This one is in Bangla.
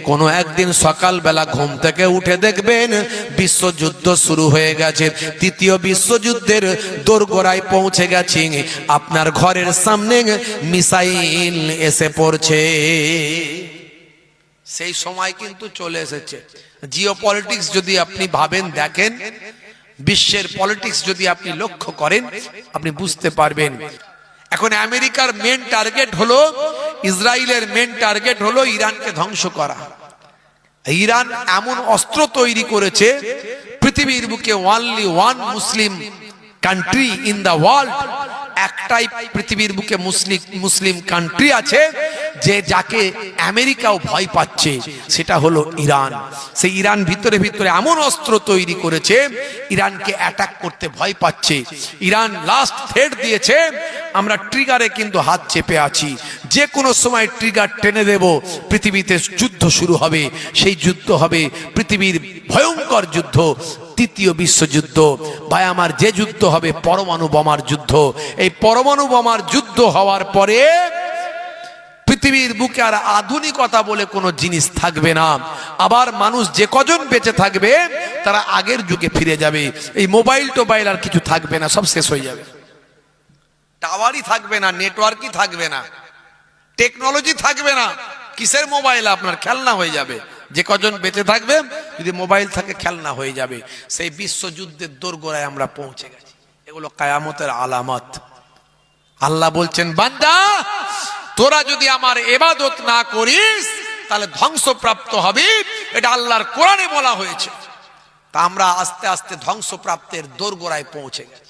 কোনো একদিন সকালবেলা ঘুম থেকে উঠে দেখবেন বিশ্বযুদ্ধ শুরু হয়ে গেছে, তৃতীয় বিশ্বযুদ্ধের দোরগোড়ায় পৌঁছে গেছে, আপনার ঘরের সামনে মিসাইল এসে পড়ছে। সেই সময় কিন্তু চলে এসেছে। জিওপলিটিক্স যদি আপনি ভাবেন, দেখেন, বিশ্বের পলিটিক্স যদি আপনি লক্ষ্য করেন, আপনি বুঝতে পারবেন। এখন আমেরিকার মেন টার্গেট হলো, ইসরায়েলের মেন টার্গেট হলো ইরানকে ধ্বংস করা। ইরান এমন অস্ত্র তৈরি করেছে, পৃথিবীর বুকে only one Muslim country in the world, একটাই পৃথিবীর বুকে মুসলিম কান্ট্রি আছে যে যাকে আমেরিকাও ভয় পাচ্ছে, সেটা হলো ইরান। সেই ইরান ভিতরে ভিতরে এমন অস্ত্র তৈরি করেছে, ইরানকে অ্যাটাক করতে ভয় পাচ্ছে। ইরান লাস্ট থ্রেট দিয়েছে, আমরা ট্রিগারে কিন্তু হাত চেপে আছি, যে কোনো সময় ট্রিগার টেনে দেব, পৃথিবীতে যুদ্ধ শুরু হবে। সেই যুদ্ধ হবে পৃথিবীর ভয়ঙ্কর যুদ্ধ, তৃতীয় বিশ্বযুদ্ধ। ভাই আমার, যে যুদ্ধ হবে পরমাণু বোমার যুদ্ধ। এই পরমাণু বোমার যুদ্ধ হওয়ার পরে পৃথিবীর বুকে আর আধুনিকতা বলে কোনো জিনিস থাকবে না। আবার মানুষ যে কজন বেঁচে থাকবে তারা আগের যুগে ফিরে যাবে। এই মোবাইল টোবাইল আর কিছু থাকবে না, সব শেষ হয়ে যাবে। টাওয়ারই থাকবে না, নেটওয়ার্কই থাকবে না, টেকনোলজি থাকবে না। কিসের মোবাইল? আপনার খেলনা হয়ে যাবে। যে কজন বেঁচে থাকবে, যদি মোবাইল থাকে, খেলনা হয়ে যাবে। সেই বিশ্বযুদ্ধের দোরগোড়ায় আমরা পৌঁছে গেছি। এগুলো কিয়ামতের আলামত। আল্লাহ বলছেন, বান্দা তোরা যদি আমার ইবাদত না করিস তাহলে ধ্বংসপ্রাপ্ত হবি। এটা আল্লাহর কোরআনে বলা হয়েছে। তা আমরা আস্তে আস্তে ধ্বংসপ্রাপ্তের দোরগোড়ায় পৌঁছে গেছি।